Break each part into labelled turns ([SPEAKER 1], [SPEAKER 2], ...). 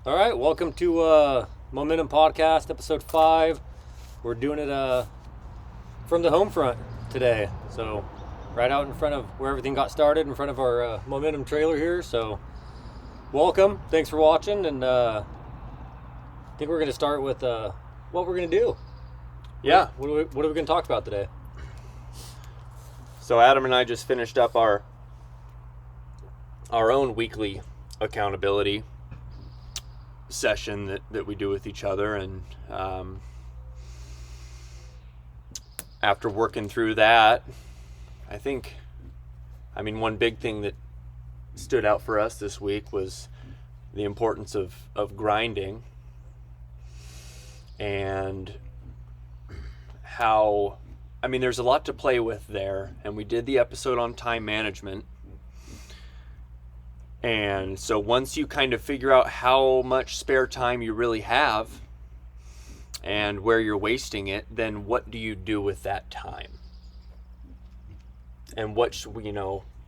[SPEAKER 1] All right, welcome to Momentum Podcast, episode 5. We're doing it from the home front today. So, right out in front of where everything got started, in front of our Momentum trailer here. So, welcome. Thanks for watching. And I think we're going to start with what we're going to do.
[SPEAKER 2] Yeah.
[SPEAKER 1] What are we going to talk about today?
[SPEAKER 2] So Adam and I just finished up our own weekly accountability session that we do with each other, and after working through that, one big thing that stood out for us this week was the importance of grinding, and how there's a lot to play with there. And we did the episode on time management. And so once you kind of figure out how much spare time you really have and where you're wasting it, then what do you do with that time? And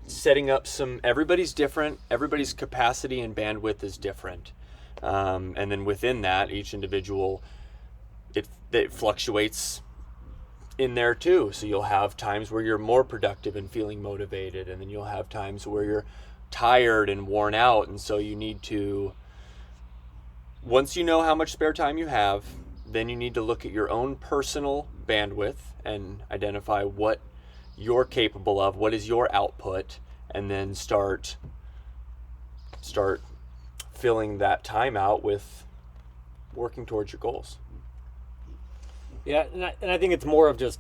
[SPEAKER 2] setting up everybody's different, everybody's capacity and bandwidth is different. And then within that, each individual, it fluctuates in there too. So you'll have times where you're more productive and feeling motivated, and then you'll have times where you're tired and worn out. And so you need to, once you know how much spare time you have, then you need to look at your own personal bandwidth and identify what you're capable of, what is your output, and then start filling that time out with working towards your goals.
[SPEAKER 1] Yeah, and I think it's more of just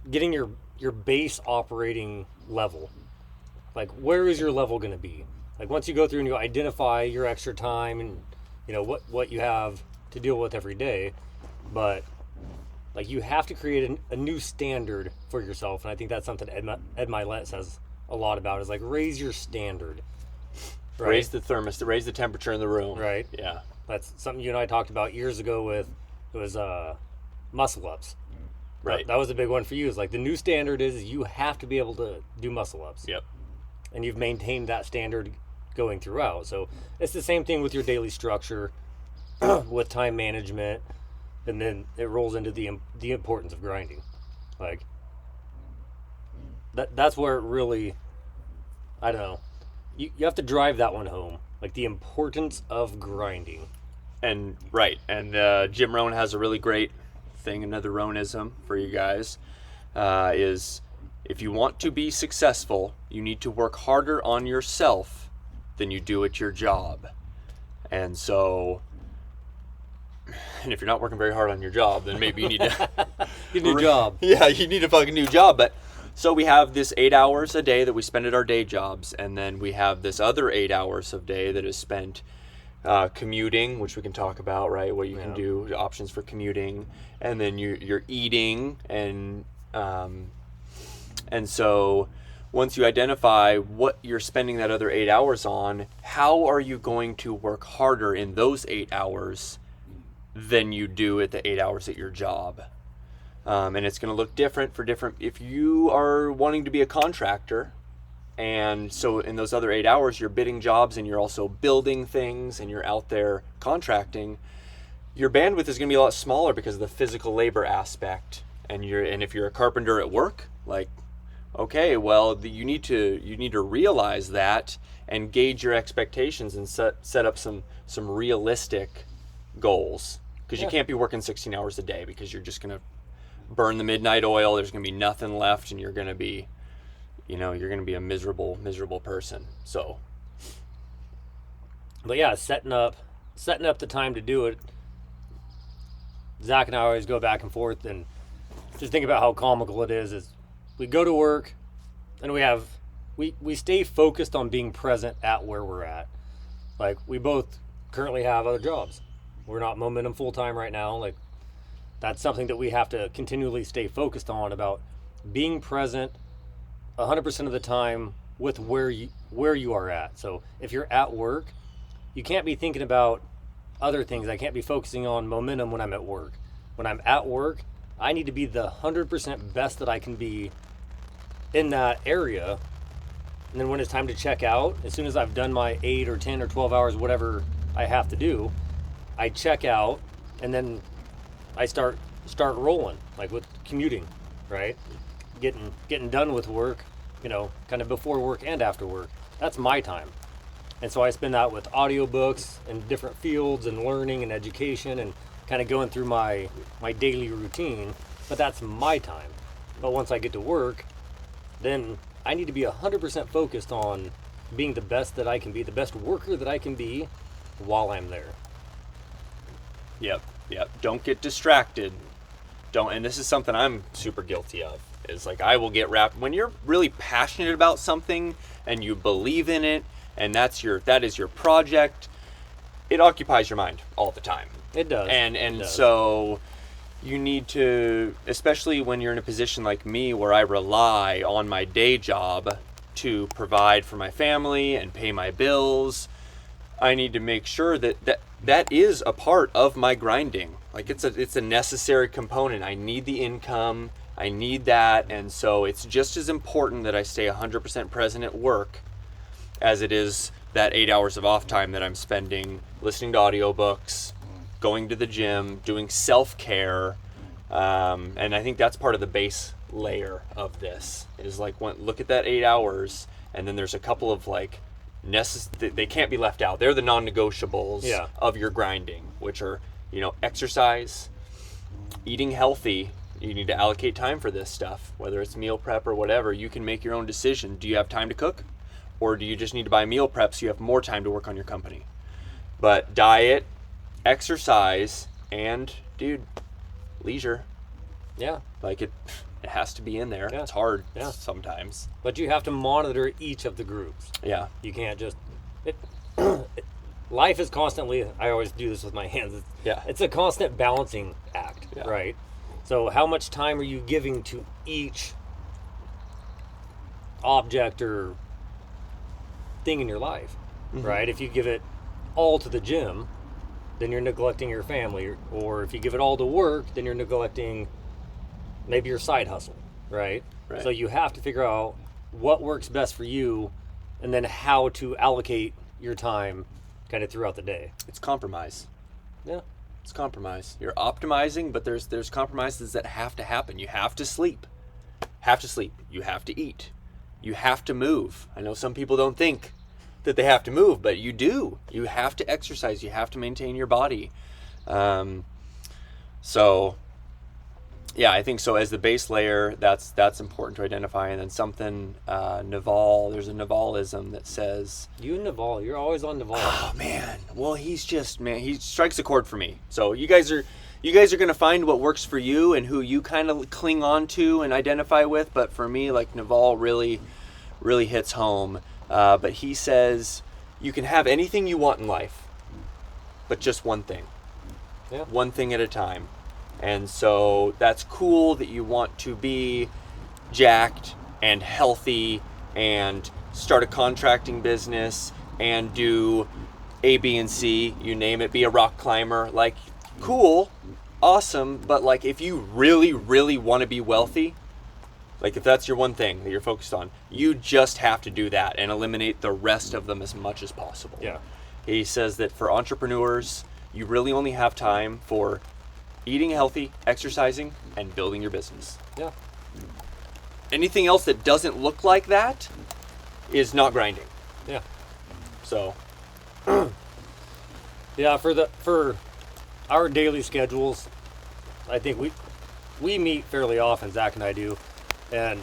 [SPEAKER 1] getting your base operating level. Like, where is your level going to be? Like, once you go through and you identify your extra time and, what you have to deal with every day, but, like, you have to create a new standard for yourself. And I think that's something Ed Milet says a lot about, is, like, raise your standard.
[SPEAKER 2] Right? Raise the thermostat, raise the temperature in the room.
[SPEAKER 1] Right.
[SPEAKER 2] Yeah.
[SPEAKER 1] That's something you and I talked about years ago it was muscle ups.
[SPEAKER 2] Right.
[SPEAKER 1] That was a big one for you. Is like, the new standard is you have to be able to do muscle ups.
[SPEAKER 2] Yep.
[SPEAKER 1] And you've maintained that standard going throughout. So it's the same thing with your daily structure, with time management, and then it rolls into the importance of grinding. Like, that's where it really, I don't know, you have to drive that one home, like the importance of grinding.
[SPEAKER 2] And Jim Rohn has a really great thing, another Rohnism for you guys, is, if you want to be successful, you need to work harder on yourself than you do at your job. And so, and if you're not working very hard on your job, then maybe you need to
[SPEAKER 1] get a new job.
[SPEAKER 2] Yeah, you need a fucking new job. But so we have this 8 hours a day that we spend at our day jobs, and then we have this other 8 hours of day that is spent commuting, which we can talk about, right? What you can do, options for commuting, and then you're eating, and so once you identify what you're spending that other 8 hours on, how are you going to work harder in those 8 hours than you do at the 8 hours at your job? And it's going to look different for different, if you are wanting to be a contractor, and so in those other 8 hours, you're bidding jobs and you're also building things and you're out there contracting, your bandwidth is going to be a lot smaller because of the physical labor aspect. And if you're a carpenter at work, like, okay, well, you need to realize that and gauge your expectations and set up some realistic goals, because you can't be working 16 hours a day, because you're just going to burn the midnight oil. There's going to be nothing left, and you're going to be a miserable person. So,
[SPEAKER 1] but yeah, setting up the time to do it. Zach and I always go back and forth, and just think about how comical it is we go to work and we stay focused on being present at where we're at. Like, we both currently have other jobs. We're not Momentum full-time right now. Like, that's something that we have to continually stay focused on, about being present 100% of the time with where you are at. So if you're at work, you can't be thinking about other things. I can't be focusing on momentum when I'm at work. When I'm at work, I need to be the 100% best that I can be in that area. And then when it's time to check out, as soon as I've done my 8 or 10 or 12 hours, whatever I have to do, I check out, and then I start rolling, like with commuting, right? Getting done with work, kind of before work and after work. That's my time. And so I spend that with audiobooks and different fields and learning and education and kind of going through my daily routine. But that's my time. But once I get to work, then I need to be 100% focused on being the best that I can be, the best worker that I can be while I'm there.
[SPEAKER 2] Yep. Don't get distracted. And this is something I'm super guilty of. Is like I will get wrapped when you're really passionate about something and you believe in it, and that is your project. It occupies your mind all the time.
[SPEAKER 1] It does.
[SPEAKER 2] And so you need to, especially when you're in a position like me where I rely on my day job to provide for my family and pay my bills, I need to make sure that is a part of my grinding. Like it's a necessary component. I need the income. I need that. And so it's just as important that I stay 100% present at work as it is that 8 hours of off time that I'm spending listening to audiobooks, going to the gym, doing self-care. And I think that's part of the base layer of this is like, look at that 8 hours. And then there's a couple of like, they can't be left out. They're the non-negotiables of your grinding, which are, exercise, eating healthy. You need to allocate time for this stuff, whether it's meal prep or whatever. You can make your own decision. Do you have time to cook? Or do you just need to buy meal prep so you have more time to work on your company? But diet, exercise, and, dude, leisure.
[SPEAKER 1] Yeah.
[SPEAKER 2] Like it has to be in there.
[SPEAKER 1] Yeah.
[SPEAKER 2] It's hard sometimes.
[SPEAKER 1] But you have to monitor each of the groups.
[SPEAKER 2] Yeah.
[SPEAKER 1] You can't just... Life is constantly... I always do this with my hands. It's a constant balancing act, right? So how much time are you giving to each object or thing in your life, right? If you give it all to the gym, then you're neglecting your family. Or if you give it all to work, then you're neglecting maybe your side hustle, right? So you have to figure out what works best for you and then how to allocate your time kind of throughout the day.
[SPEAKER 2] It's compromise.
[SPEAKER 1] Yeah.
[SPEAKER 2] It's compromise. You're optimizing, but there's compromises that have to happen. You have to sleep. You have to eat. You have to move. I know some people don't think that they have to move, but you do. You have to exercise. You have to maintain your body. I think so. As the base layer, that's important to identify. And then something there's a Navalism that says,
[SPEAKER 1] you and Naval, you're always on Naval.
[SPEAKER 2] Oh man, well he strikes a chord for me. So you guys are gonna find what works for you and who you kind of cling on to and identify with. But for me, like Naval really hits home. But he says you can have anything you want in life, but just one thing.
[SPEAKER 1] Yeah.
[SPEAKER 2] One thing at a time. And so that's cool that you want to be jacked and healthy and start a contracting business and do A, B, and C, you name it, be a rock climber. Like, cool, awesome, but like if you really, really want to be wealthy, like if that's your one thing that you're focused on, you just have to do that and eliminate the rest of them as much as possible.
[SPEAKER 1] Yeah.
[SPEAKER 2] He says that for entrepreneurs, you really only have time for eating healthy, exercising, and building your business.
[SPEAKER 1] Yeah.
[SPEAKER 2] Anything else that doesn't look like that is not grinding.
[SPEAKER 1] Yeah.
[SPEAKER 2] So.
[SPEAKER 1] Yeah, for our daily schedules, I think we meet fairly often, Zach and I do, and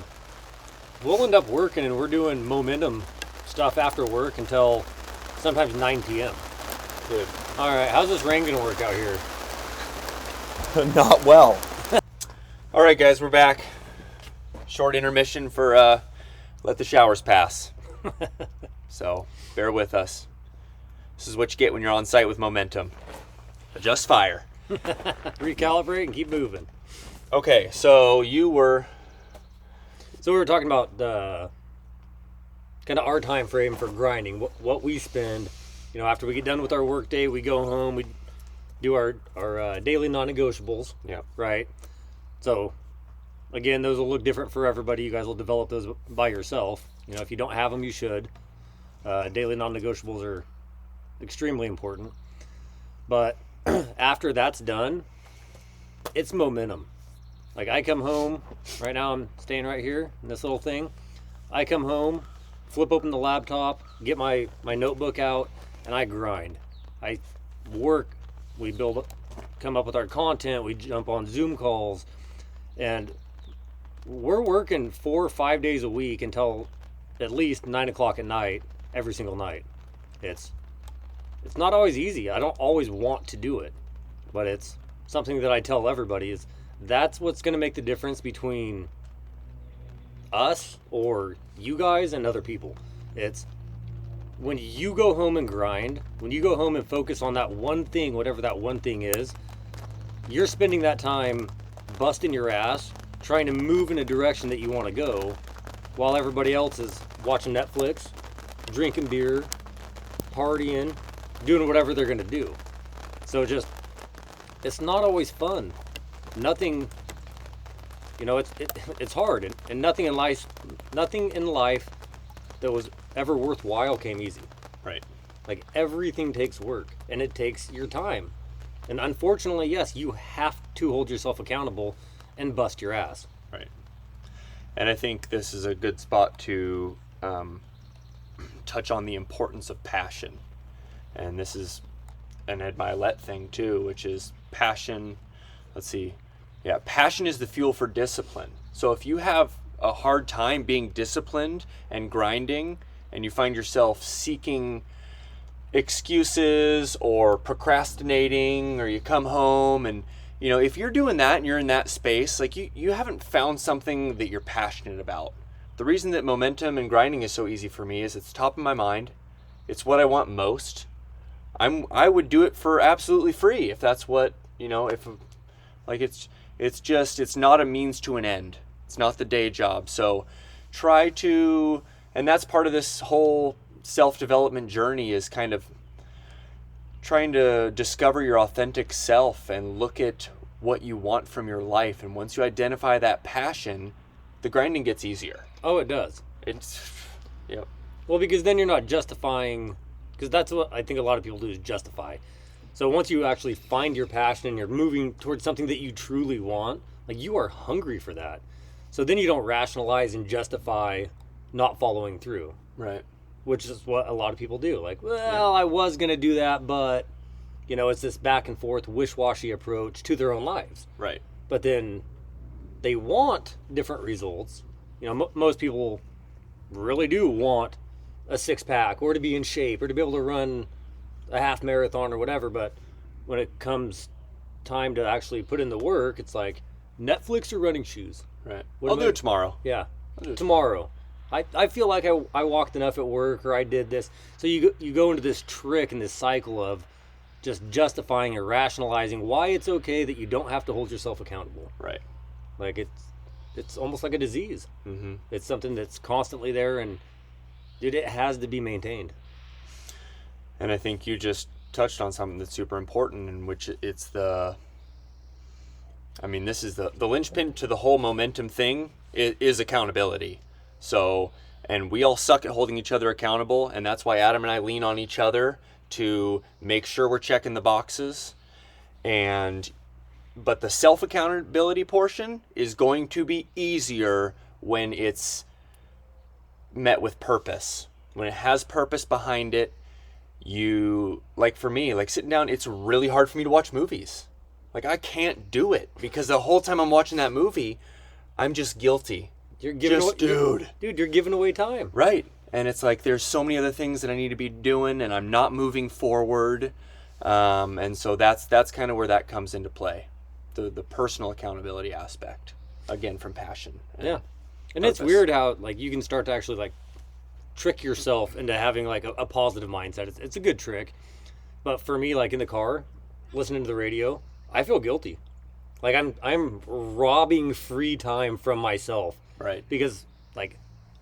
[SPEAKER 1] we'll end up working and we're doing momentum stuff after work until sometimes 9 p.m.
[SPEAKER 2] Good.
[SPEAKER 1] All right, how's this rain gonna work out here?
[SPEAKER 2] Not well. All right, guys, we're back. Short intermission for let the showers pass. So bear with us. This is what you get when you're on site with momentum. Adjust fire.
[SPEAKER 1] Recalibrate and keep moving.
[SPEAKER 2] Okay, so we were
[SPEAKER 1] talking about the kind of our time frame for grinding. What we spend, after we get done with our work day, we go home, we do our daily non-negotiables.
[SPEAKER 2] Yeah.
[SPEAKER 1] Right. So, again, those will look different for everybody. You guys will develop those by yourself. If you don't have them, you should. Daily non-negotiables are extremely important. But after that's done, it's momentum. Like I come home, right now I'm staying right here in this little thing. I come home, flip open the laptop, get my notebook out, and I grind. I work, we come up with our content, we jump on Zoom calls, and we're working 4 or 5 days a week until at least 9 o'clock at night, every single night. It's not always easy. I don't always want to do it, but it's something that I tell everybody is that's what's going to make the difference between us or you guys and other people. It's when you go home and grind, when you go home and focus on that one thing, whatever that one thing is, you're spending that time busting your ass, trying to move in a direction that you want to go, while everybody else is watching Netflix, drinking beer, partying, doing whatever they're going to do. So it's not always fun. Nothing, it's hard, and nothing in life that was ever worthwhile came easy.
[SPEAKER 2] Right.
[SPEAKER 1] Like everything takes work, and it takes your time. And unfortunately, yes, you have to hold yourself accountable and bust your ass.
[SPEAKER 2] Right. And I think this is a good spot to touch on the importance of passion. And this is an Ed Milet thing too, which is passion. Let's see. Yeah, passion is the fuel for discipline. So if you have a hard time being disciplined and grinding, and you find yourself seeking excuses or procrastinating, or you come home and, if you're doing that and you're in that space, like you haven't found something that you're passionate about. The reason that momentum and grinding is so easy for me is it's top of my mind. It's what I want most. I would do it for absolutely free if that's what, if like it's not a means to an end. It's not the day job. So try to, and that's part of this whole self-development journey, is kind of trying to discover your authentic self and look at what you want from your life. And once you identify that passion, the grinding gets easier.
[SPEAKER 1] Oh, it does.
[SPEAKER 2] Yep.
[SPEAKER 1] Well, because then you're not justifying, because that's what I think a lot of people do, is justify. So once you actually find your passion and you're moving towards something that you truly want, like you are hungry for that. So then you don't rationalize and justify not following through.
[SPEAKER 2] Right.
[SPEAKER 1] Which is what a lot of people do. Like, well, I was going to do that, but, it's this back and forth, wish-washy approach to their own lives.
[SPEAKER 2] Right.
[SPEAKER 1] But then they want different results. Most people really do want a six-pack or to be in shape or to be able to run a half marathon or whatever. But when it comes time to actually put in the work, it's like Netflix or running shoes.
[SPEAKER 2] Right. I'll do it tomorrow.
[SPEAKER 1] Yeah. Tomorrow. I feel like I walked enough at work, or I did this. So you go into this trick and this cycle of just justifying or rationalizing why it's okay that you don't have to hold yourself accountable.
[SPEAKER 2] Right.
[SPEAKER 1] Like it's almost like a disease.
[SPEAKER 2] Mm-hmm.
[SPEAKER 1] It's something that's constantly there, and dude, it has to be maintained.
[SPEAKER 2] And I think you just touched on something that's super important, in which it's this is the linchpin to the whole momentum thing is accountability. So, and we all suck at holding each other accountable, and that's why Adam and I lean on each other to make sure we're checking the boxes. But the self-accountability portion is going to be easier when it's met with purpose. When it has purpose behind it, for me, sitting down, it's really hard for me to watch movies. Like, I can't do it because the whole time I'm watching that movie, I'm just guilty.
[SPEAKER 1] You're giving you're giving away time.
[SPEAKER 2] Right. And it's like there's so many other things that I need to be doing, and I'm not moving forward. And so that's kind of where that comes into play. The personal accountability aspect, again, from passion.
[SPEAKER 1] Yeah. And it's weird how you can start to actually trick yourself into having a positive mindset. It's a good trick. But for me, in the car, listening to the radio, I feel guilty. I'm robbing free time from myself.
[SPEAKER 2] Right.
[SPEAKER 1] Because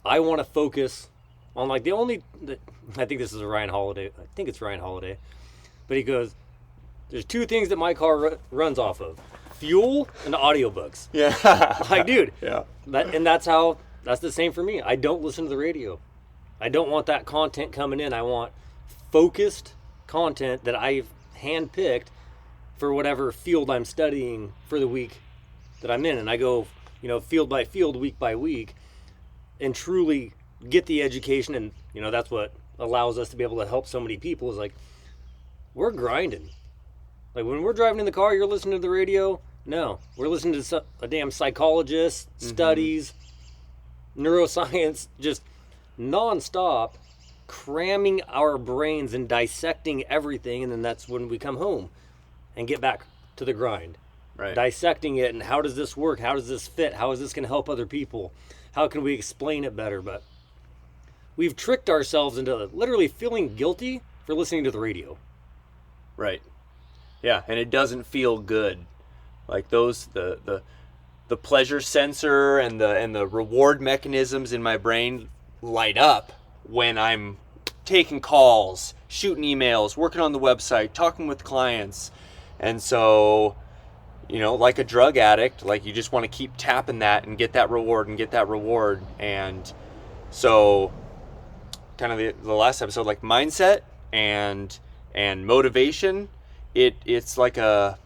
[SPEAKER 1] I want to focus on I think this is Ryan Holiday. I think it's Ryan Holiday. But he goes, there's two things that my car runs off of: fuel and audiobooks.
[SPEAKER 2] Yeah.
[SPEAKER 1] Dude.
[SPEAKER 2] Yeah.
[SPEAKER 1] That's the same for me. I don't listen to the radio. I don't want that content coming in. I want focused content that I handpicked for whatever field I'm studying for the week that I'm in. And I go, field by field, week by week, and truly get the education. And, that's what allows us to be able to help so many people is like, we're grinding. Like when we're driving in the car, you're listening to the radio. No, we're listening to a damn psychologist, studies, neuroscience, just nonstop cramming our brains and dissecting everything. And then that's when we come home and get back to the grind.
[SPEAKER 2] Right.
[SPEAKER 1] Dissecting it and how does this work? How does this fit? How is this going to help other people? How can we explain it better? But we've tricked ourselves into literally feeling guilty for listening to the radio.
[SPEAKER 2] Right. Yeah, and it doesn't feel good. Like those the pleasure sensor and the reward mechanisms in my brain light up when I'm taking calls, shooting emails, working on the website, talking with clients. And so, like a drug addict, like you just want to keep tapping that and get that reward and get that reward. And so kind of the last episode, like mindset and motivation, it's like a,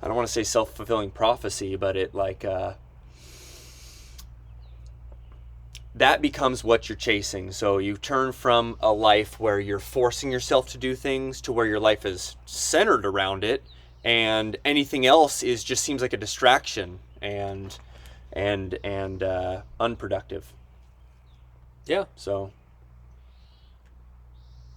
[SPEAKER 2] I don't want to say self-fulfilling prophecy, but it like that becomes what you're chasing. So you turn from a life where you're forcing yourself to do things to where your life is centered around it, and anything else just seems like a distraction and unproductive.
[SPEAKER 1] Yeah.
[SPEAKER 2] So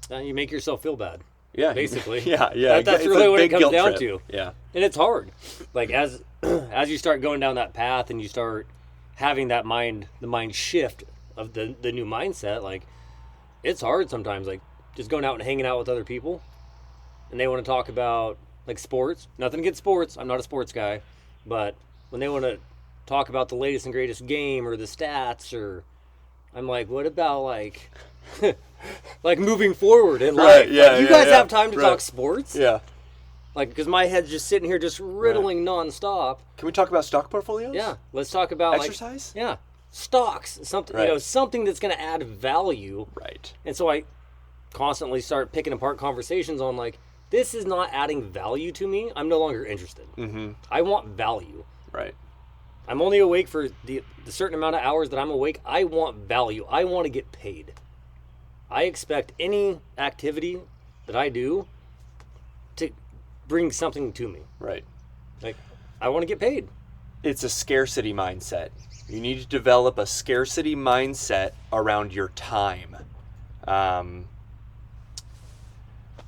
[SPEAKER 1] you make yourself feel bad.
[SPEAKER 2] Yeah,
[SPEAKER 1] basically.
[SPEAKER 2] yeah.
[SPEAKER 1] That's really what it comes down to.
[SPEAKER 2] Yeah,
[SPEAKER 1] and it's hard. Like as you start going down that path and you start having that the mind shift of the new mindset, like it's hard sometimes. Like just going out and hanging out with other people, and they want to talk about like sports. Nothing against sports. I'm not a sports guy, but when they want to talk about the latest and greatest game or the stats, or I'm like, what about like like moving forward in life?
[SPEAKER 2] Yeah,
[SPEAKER 1] like, you guys have time to talk sports?
[SPEAKER 2] Yeah.
[SPEAKER 1] Like, because my head's just sitting here just riddling nonstop.
[SPEAKER 2] Can we talk about stock portfolios?
[SPEAKER 1] Yeah, let's talk about
[SPEAKER 2] exercise.
[SPEAKER 1] Stocks, something something that's going to add value.
[SPEAKER 2] Right.
[SPEAKER 1] And so I constantly start picking apart conversations on like, this is not adding value to me. I'm no longer interested. Mm-hmm. I want value.
[SPEAKER 2] Right.
[SPEAKER 1] I'm only awake for the certain amount of hours that I'm awake. I want value. I want to get paid. I expect any activity that I do to bring something to me.
[SPEAKER 2] Right.
[SPEAKER 1] Like, I want to get paid.
[SPEAKER 2] It's a scarcity mindset. You need to develop a scarcity mindset around your time.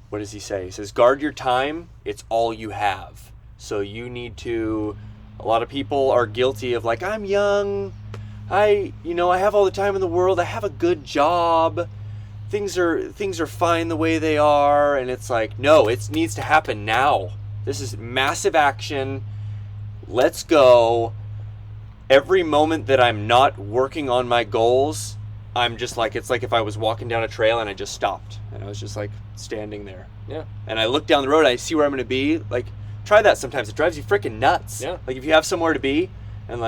[SPEAKER 2] What does he say? He says, guard your time. It's all you have. So you need to, a lot of people are guilty of like, I'm young. I have all the time in the world. I have a good job. Things are fine the way they are, and it's like, no, it needs to happen now. This is massive action. Let's go. Every moment that I'm not working on my goals, I'm just like, it's like if I was walking down a trail and I just stopped and I was just like standing there.
[SPEAKER 1] Yeah.
[SPEAKER 2] And I look down the road, I see where I'm going to be. Like, try that sometimes. It drives you freaking nuts.
[SPEAKER 1] Yeah.
[SPEAKER 2] Like if you have somewhere to be and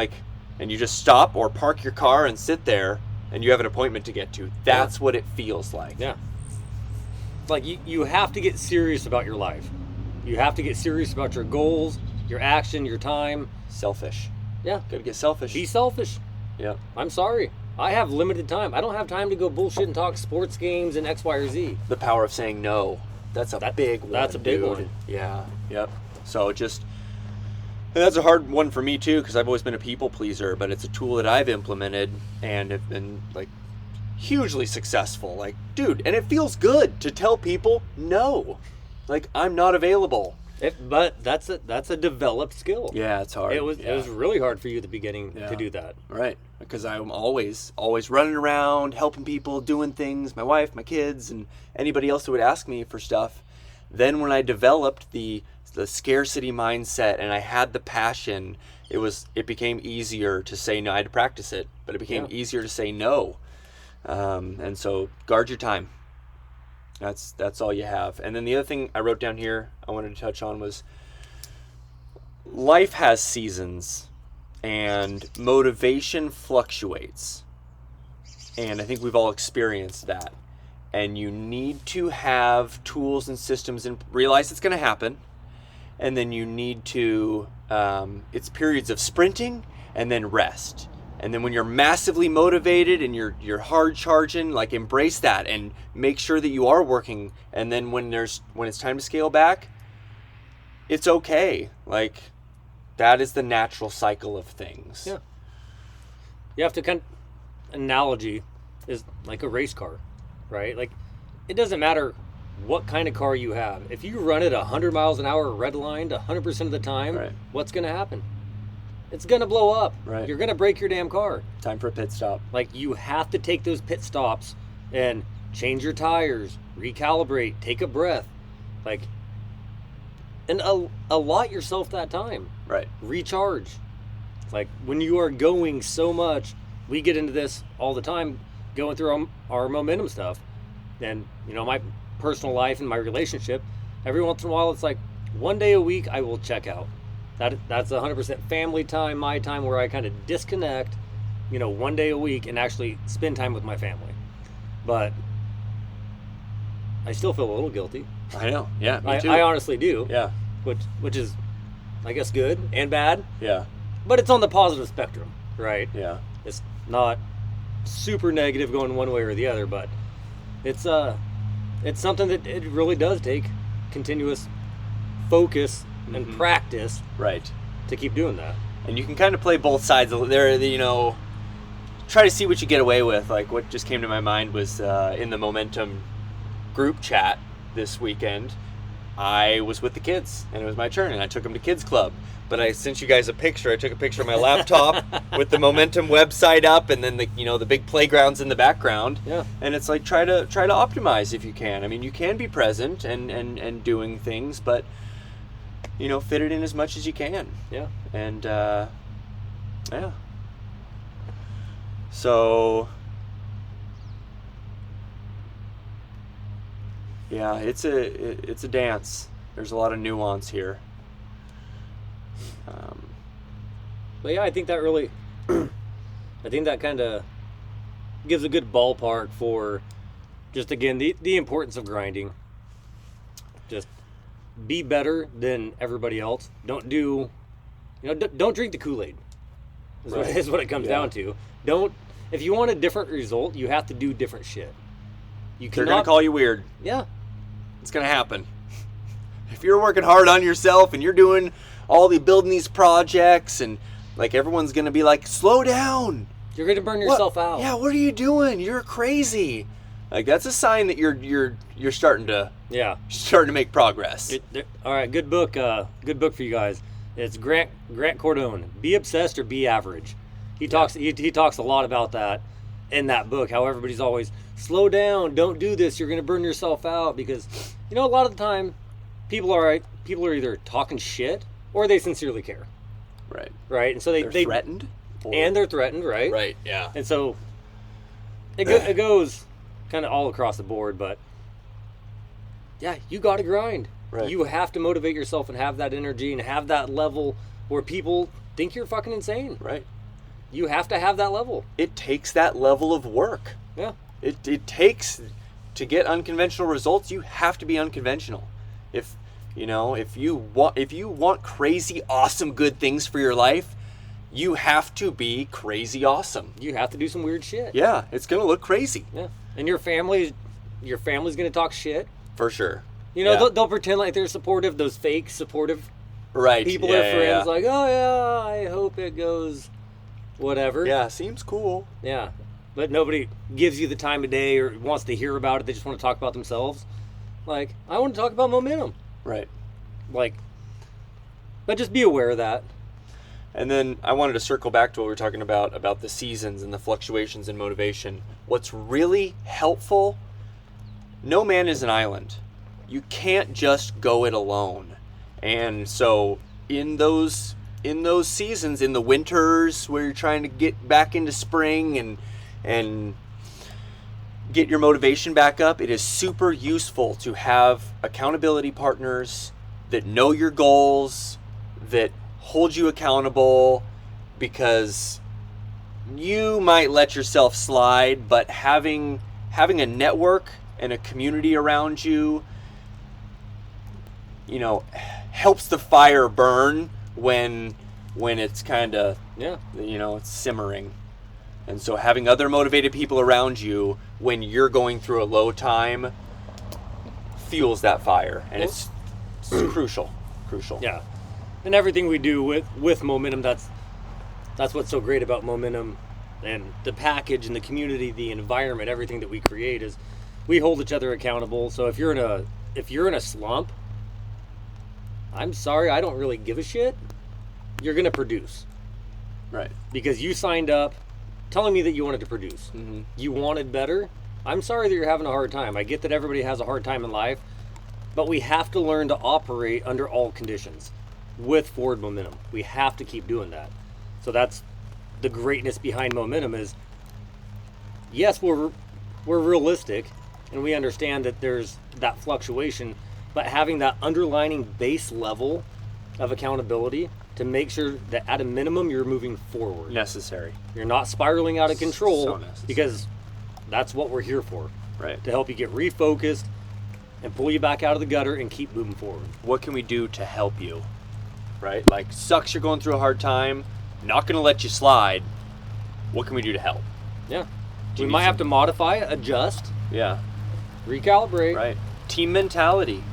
[SPEAKER 2] you just stop or park your car and sit there, and you have an appointment to get to. That's what it feels like.
[SPEAKER 1] Yeah. Like you have to get serious about your life. You have to get serious about your goals, your action, your time.
[SPEAKER 2] Selfish.
[SPEAKER 1] Yeah.
[SPEAKER 2] Gotta get selfish.
[SPEAKER 1] Be selfish.
[SPEAKER 2] Yeah.
[SPEAKER 1] I'm sorry. I have limited time. I don't have time to go bullshit and talk sports games and X, Y, or Z.
[SPEAKER 2] The power of saying no. That's a big one.
[SPEAKER 1] That's a big
[SPEAKER 2] dude.
[SPEAKER 1] one.
[SPEAKER 2] Yeah. Yep. So and that's a hard one for me too, because I've always been a people pleaser, but it's a tool that I've implemented and have been like hugely successful. Like, dude, and it feels good to tell people no. Like, I'm not available.
[SPEAKER 1] But that's a developed skill.
[SPEAKER 2] Yeah, it's hard.
[SPEAKER 1] It was really hard for you at the beginning to do that.
[SPEAKER 2] Right. Because I'm always running around, helping people, doing things, my wife, my kids, and anybody else who would ask me for stuff. Then when I developed the scarcity mindset and I had the passion, it became easier to say no. I had to practice it, but it became easier to say no. And so guard your time. That's all you have. And then the other thing I wrote down here I wanted to touch on was life has seasons and motivation fluctuates. And I think we've all experienced that. and you need to have tools and systems and realize it's going to happen. And then you need to, it's periods of sprinting and then rest. And then when you're massively motivated and you're hard charging, like embrace that and make sure that you are working. And then when it's time to scale back, it's okay. Like, that is the natural cycle of things.
[SPEAKER 1] Yeah. You have to analogy is like a race car, right? Like, it doesn't matter what kind of car you have. If you run it 100 miles an hour redlined 100% of the time,
[SPEAKER 2] right,
[SPEAKER 1] what's going to happen? It's going to blow up.
[SPEAKER 2] Right.
[SPEAKER 1] You're going to break your damn car.
[SPEAKER 2] Time for a pit stop.
[SPEAKER 1] Like, you have to take those pit stops and change your tires, recalibrate, take a breath. Like, and allot yourself that time.
[SPEAKER 2] Right. Recharge.
[SPEAKER 1] Like, when you are going so much, we get into this all the time, going through our momentum stuff. And, you know, my personal life and my relationship, every once in a while, it's like one day a week I will check out. That's 100% family time, my time, where I kind of disconnect, you know, one day a week and actually spend time with my family. But I still feel a little guilty.
[SPEAKER 2] I know. Yeah, me too.
[SPEAKER 1] I honestly do.
[SPEAKER 2] Yeah.
[SPEAKER 1] Which is, I guess, good and bad.
[SPEAKER 2] Yeah.
[SPEAKER 1] But it's on the positive spectrum, right?
[SPEAKER 2] Yeah.
[SPEAKER 1] It's not super negative going one way or the other, but it's something that it really does take continuous focus and practice,
[SPEAKER 2] right,
[SPEAKER 1] to keep doing that.
[SPEAKER 2] And you can kind of play both sides there, you know, try to see what you get away with. Like, what just came to my mind was in the Momentum group chat this weekend, I was with the kids and it was my turn and I took them to Kids Club. But I sent you guys a picture. I took a picture of my laptop with the Momentum website up, and then the big playgrounds in the background.
[SPEAKER 1] Yeah.
[SPEAKER 2] And it's like, try to optimize if you can. I mean, you can be present and doing things, but you know, fit it in as much as you can.
[SPEAKER 1] Yeah.
[SPEAKER 2] And yeah. So yeah, it's a dance. There's a lot of nuance here.
[SPEAKER 1] But yeah, I think that really, I think that kind of gives a good ballpark for just, again, the importance of grinding. Just be better than everybody else. Don't don't drink the Kool-Aid. Is what it comes down to. If you want a different result, you have to do different shit.
[SPEAKER 2] They're gonna call you weird.
[SPEAKER 1] Yeah.
[SPEAKER 2] It's gonna happen. If you're working hard on yourself and you're doing building these projects, and like, everyone's gonna be like, slow down.
[SPEAKER 1] You're gonna burn yourself out.
[SPEAKER 2] Yeah, what are you doing? You're crazy. Like, that's a sign that you're starting to make progress.
[SPEAKER 1] All right, good book for you guys. It's Grant Cardone. Be obsessed or be average. He talks a lot about that in that book. How everybody's always, slow down, don't do this, you're gonna burn yourself out, because a lot of the time people are either talking shit or they sincerely care. Right. And so they're
[SPEAKER 2] threatened.
[SPEAKER 1] And they're threatened, right?
[SPEAKER 2] Right. Yeah.
[SPEAKER 1] And so it goes kind of all across the board, but yeah, you got to grind.
[SPEAKER 2] Right.
[SPEAKER 1] You have to motivate yourself and have that energy and have that level where people think you're fucking insane.
[SPEAKER 2] Right.
[SPEAKER 1] You have to have that level.
[SPEAKER 2] It takes that level of work.
[SPEAKER 1] Yeah.
[SPEAKER 2] It takes, to get unconventional results, you have to be unconventional. If you want crazy awesome good things for your life, you have to be crazy awesome.
[SPEAKER 1] You have to do some weird shit.
[SPEAKER 2] Yeah, it's gonna look crazy.
[SPEAKER 1] Yeah. And your family's gonna talk shit.
[SPEAKER 2] For sure.
[SPEAKER 1] They'll pretend like they're supportive, those fake supportive people are friends, like, oh yeah, I hope it goes whatever.
[SPEAKER 2] Yeah, seems cool.
[SPEAKER 1] Yeah. But nobody gives you the time of day or wants to hear about it. They just want to talk about themselves. Like, I want to talk about momentum.
[SPEAKER 2] Right.
[SPEAKER 1] Like, but just be aware of that.
[SPEAKER 2] And then I wanted to circle back to what we were talking about the seasons and the fluctuations in motivation. What's really helpful, no man is an island. You can't just go it alone. And so in those seasons, in the winters where you're trying to get back into spring and get your motivation back up, it is super useful to have accountability partners that know your goals, that hold you accountable, because you might let yourself slide, but having a network and a community around you, you know, helps the fire burn when it's kind of, you know, it's simmering. And so having other motivated people around you when you're going through a low time fuels that fire, and it's crucial.
[SPEAKER 1] Yeah, and everything we do with momentum, that's what's so great about momentum and the package and the community, the environment, everything that we create is we hold each other accountable. So if you're in a slump, I'm sorry, I don't really give a shit. You're gonna produce,
[SPEAKER 2] Right.
[SPEAKER 1] because you signed up telling me that you wanted to produce.
[SPEAKER 2] Mm-hmm.
[SPEAKER 1] You wanted better. I'm sorry that you're having a hard time. I get that everybody has a hard time in life, but we have to learn to operate under all conditions with forward momentum. We have to keep doing that. So that's the greatness behind momentum is, yes, we're realistic and we understand that there's that fluctuation, but having that underlining base level of accountability to make sure that at a minimum you're moving forward.
[SPEAKER 2] Necessary.
[SPEAKER 1] You're not spiraling out of control,
[SPEAKER 2] So necessary.
[SPEAKER 1] because that's what we're here for.
[SPEAKER 2] Right.
[SPEAKER 1] To help you get refocused and pull you back out of the gutter and keep moving forward.
[SPEAKER 2] What can we do to help you? Right? Like, sucks you're going through a hard time, not going to let you slide. What can we do to help?
[SPEAKER 1] Yeah.
[SPEAKER 2] Do you
[SPEAKER 1] We
[SPEAKER 2] need
[SPEAKER 1] might have
[SPEAKER 2] some-
[SPEAKER 1] to modify, adjust,
[SPEAKER 2] Yeah.
[SPEAKER 1] recalibrate.
[SPEAKER 2] Right. Team mentality.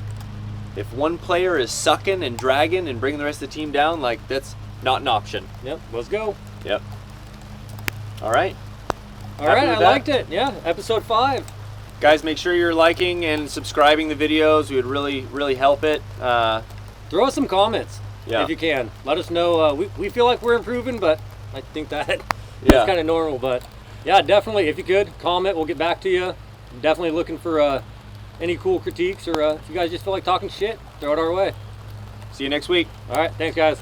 [SPEAKER 2] If one player is sucking and dragging and bringing the rest of the team down, like, that's not an option.
[SPEAKER 1] Yep, let's go.
[SPEAKER 2] Yep. All right.
[SPEAKER 1] All
[SPEAKER 2] Happy
[SPEAKER 1] right,
[SPEAKER 2] with
[SPEAKER 1] I
[SPEAKER 2] that?
[SPEAKER 1] liked it. Yeah, episode 5.
[SPEAKER 2] Guys, make sure you're liking and subscribing the videos. We would really, really help it.
[SPEAKER 1] Throw us some comments
[SPEAKER 2] Yeah.
[SPEAKER 1] if you can. Let us know. We feel like we're improving, but I think that
[SPEAKER 2] Yeah.
[SPEAKER 1] that's kind of normal. But yeah, definitely, if you could, comment. We'll get back to you. Definitely looking for any cool critiques, or if you guys just feel like talking shit, throw it our way.
[SPEAKER 2] See you next week.
[SPEAKER 1] All right, thanks, guys.